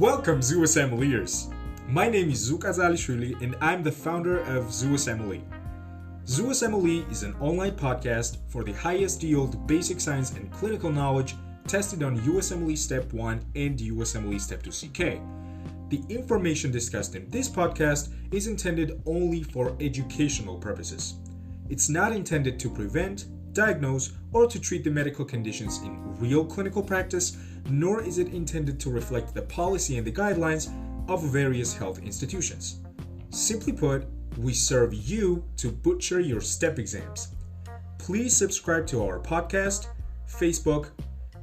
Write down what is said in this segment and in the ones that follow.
Welcome, USMLEers! My name is Zuk Azalishvili and I'm the founder of USMLE. USMLE is an online podcast for the highest yield basic science and clinical knowledge tested on USMLE Step 1 and USMLE Step 2 CK. The information discussed in this podcast is intended only for educational purposes. It's not intended to prevent, diagnose, or to treat the medical conditions in real clinical practice, nor is it intended to reflect the policy and the guidelines of various health institutions. Simply put, we serve you to butcher your STEP exams. Please subscribe to our podcast, Facebook,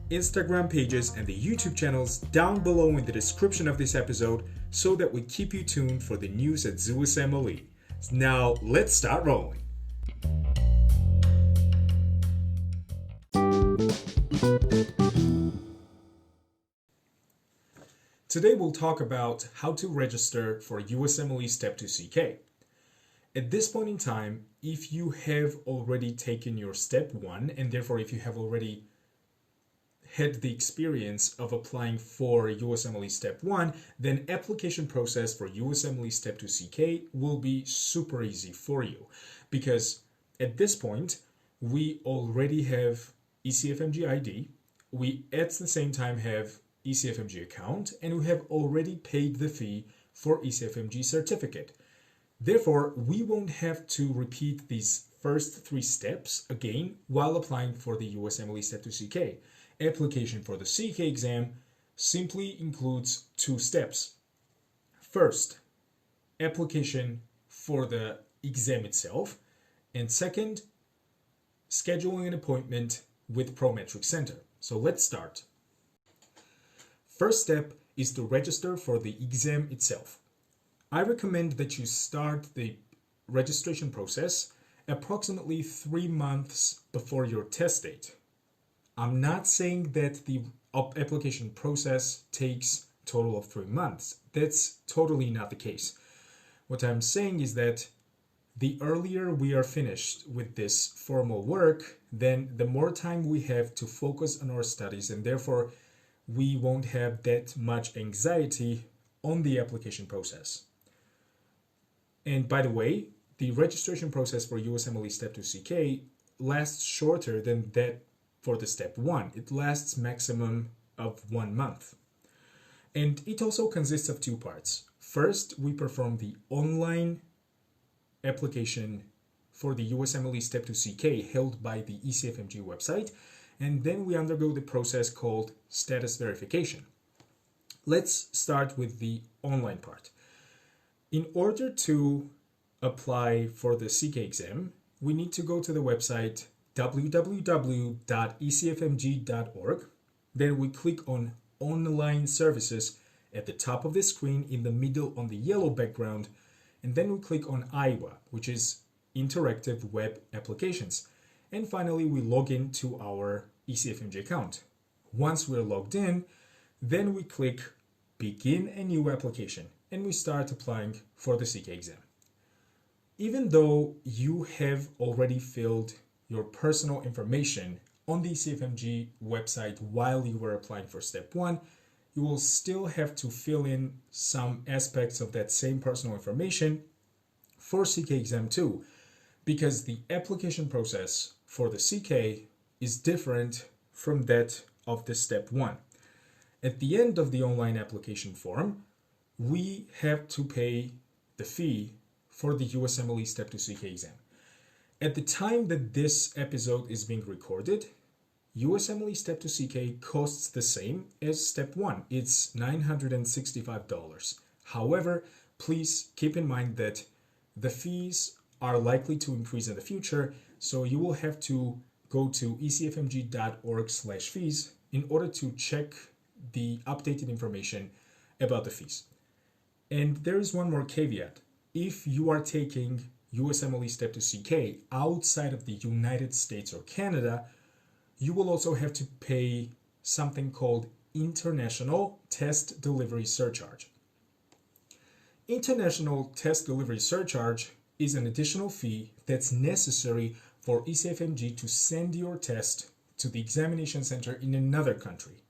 Instagram pages, and the YouTube channels down below in the description of this episode so that we keep you tuned for the news at USMLE. Now, let's start rolling. Today we'll talk about how to register for USMLE Step 2 CK. At this point in time, if you have already taken your Step 1, and therefore if you have already had the experience of applying for USMLE Step 1, then application process for USMLE Step 2 CK will be super easy for you. Because at this point, we already have ECFMG ID, we at the same time have ECFMG account, and we have already paid the fee for ECFMG certificate. Therefore, we won't have to repeat these first three steps again while applying for the USMLE Step 2 CK. Application for the CK exam simply includes two steps. First, application for the exam itself, and second, scheduling an appointment with Prometric Center. So let's start. First step is to register for the exam itself. I recommend that you start the registration process approximately 3 months before your test date. I'm not saying that the application process takes a total of 3 months. That's totally not the case. What I'm saying is that the earlier we are finished with this formal work, then the more time we have to focus on our studies, and therefore we won't have that much anxiety on the application process. And by the way, the registration process for USMLE Step 2 CK lasts shorter than that for the Step 1. It lasts maximum of 1 month. And it also consists of two parts. First, we perform the online application for the USMLE Step 2 CK held by the ECFMG website, and then we undergo the process called status verification. Let's start with the online part. In order to apply for the CK exam, we need to go to the website www.ecfmg.org. Then we click on Online Services at the top of the screen in the middle on the yellow background, and then we click on IWA, which is Interactive Web Applications. And finally, we log in to our ECFMG account. Once we're logged in, then we click Begin a New Application, and we start applying for the CK exam. Even though you have already filled your personal information on the ECFMG website while you were applying for Step 1, you will still have to fill in some aspects of that same personal information for CK exam 2, because the application process for the CK is different from that of the Step 1. At the end of the online application form, we have to pay the fee for the USMLE Step 2 CK exam. At the time that this episode is being recorded, USMLE Step 2 CK costs the same as Step 1. It's $965. However, please keep in mind that the fees are likely to increase in the future, so you will have to go to ecfmg.org/fees in order to check the updated information about the fees. And there is one more caveat. If you are taking USMLE Step 2 CK outside of the United States or Canada, you will also have to pay something called International Test Delivery Surcharge. International Test Delivery Surcharge is an additional fee that's necessary for ECFMG to send your test to the examination center in another country.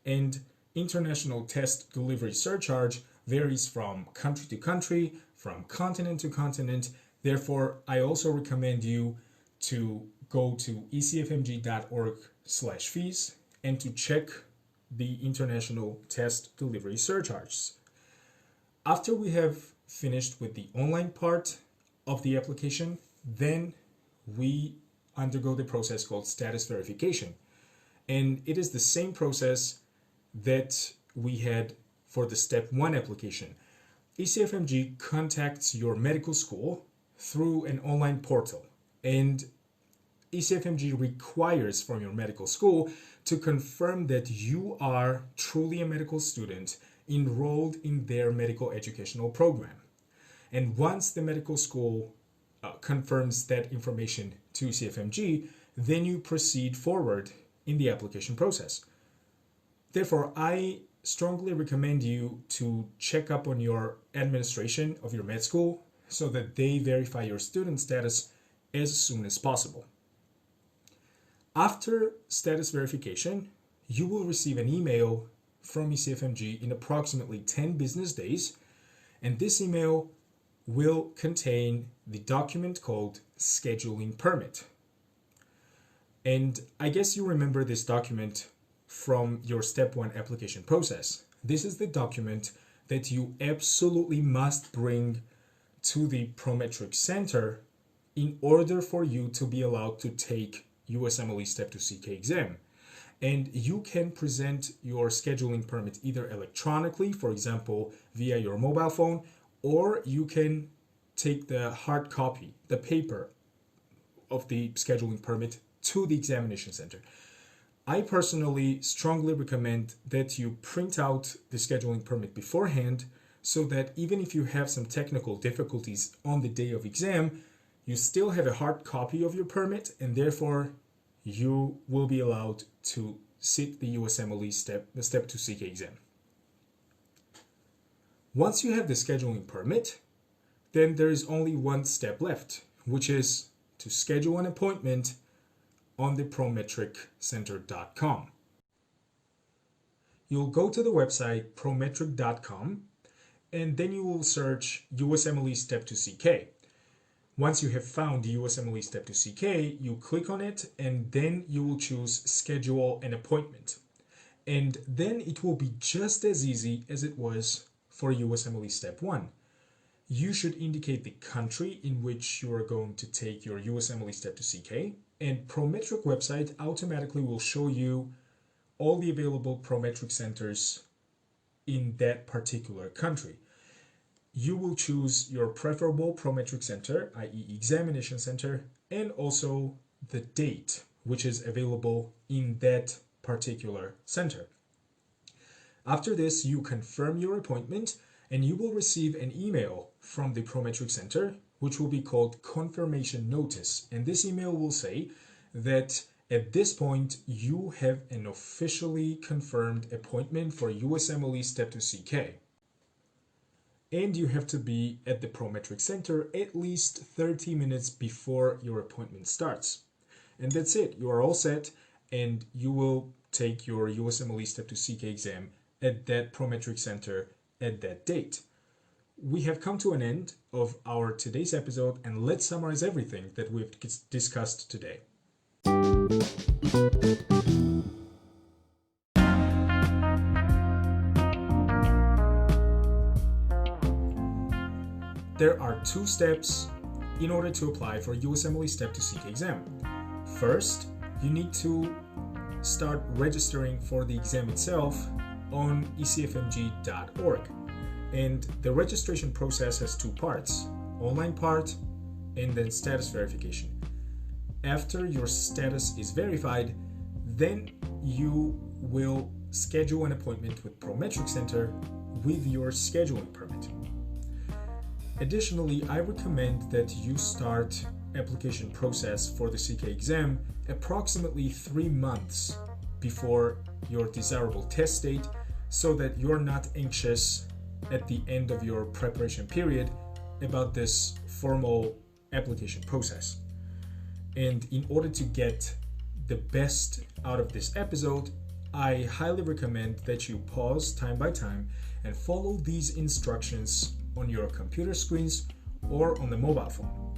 And international test delivery surcharge varies from country to country, from continent to continent. Therefore, I also recommend you to go to ecfmg.org/fees and to check the international test delivery surcharges. After we have finished with the online part of the application, then we undergo the process called status verification. And it is the same process that we had for the Step 1 application. ECFMG contacts your medical school through an online portal, and ECFMG requires from your medical school to confirm that you are truly a medical student enrolled in their medical educational program. And once the medical school confirms that information to ECFMG, then you proceed forward in the application process. Therefore, I strongly recommend you to check up on your administration of your med school so that they verify your student status as soon as possible. After status verification, you will receive an email from ECFMG in approximately 10 business days, and this email will contain the document called scheduling permit. And I guess you remember this document from your Step 1 application process. This is the document that you absolutely must bring to the Prometric Center in order for you to be allowed to take USMLE Step 2 CK exam. And you can present your scheduling permit either electronically, for example, via your mobile phone, or you can take the hard copy, the paper of the scheduling permit to the examination center. I personally strongly recommend that you print out the scheduling permit beforehand so that even if you have some technical difficulties on the day of exam, you still have a hard copy of your permit, and therefore you will be allowed to sit the USMLE the Step 2 CK exam. Once you have the scheduling permit, then there is only one step left, which is to schedule an appointment on the prometriccenter.com. You'll go to the website prometric.com, and then you will search USMLE Step 2 CK. Once you have found the USMLE Step 2 CK, you click on it, and then you will choose Schedule an Appointment. And then it will be just as easy as it was for USMLE Step 1. You should indicate the country in which you are going to take your USMLE Step 2 CK, and Prometric website automatically will show you all the available Prometric centers in that particular country. You will choose your preferable Prometric center, i.e. examination center, and also the date which is available in that particular center. After this, you confirm your appointment, and you will receive an email from the Prometric Center, which will be called confirmation notice. And this email will say that at this point, you have an officially confirmed appointment for USMLE Step 2 CK. And you have to be at the Prometric Center at least 30 minutes before your appointment starts. And that's it. You are all set, and you will take your USMLE Step 2 CK exam at that Prometric Center at that date. We have come to an end of our today's episode, and let's summarize everything that we've discussed today. There are two steps in order to apply for USMLE Step 2 CK exam. First, you need to start registering for the exam itself on ecfmg.org. And the registration process has two parts, online part and then status verification. After your status is verified, then you will schedule an appointment with Prometric Center with your scheduling permit. Additionally, I recommend that you start application process for the CK exam approximately 3 months before your desirable test date, so that you're not anxious at the end of your preparation period about this formal application process. And in order to get the best out of this episode, I highly recommend that you pause time by time and follow these instructions on your computer screens or on the mobile phone.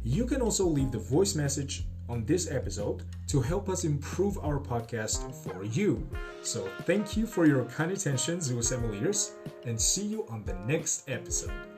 You can also leave the voice message on this episode to help us improve our podcast for you. So thank you for your kind attention, USMLE leaders, and see you on the next episode.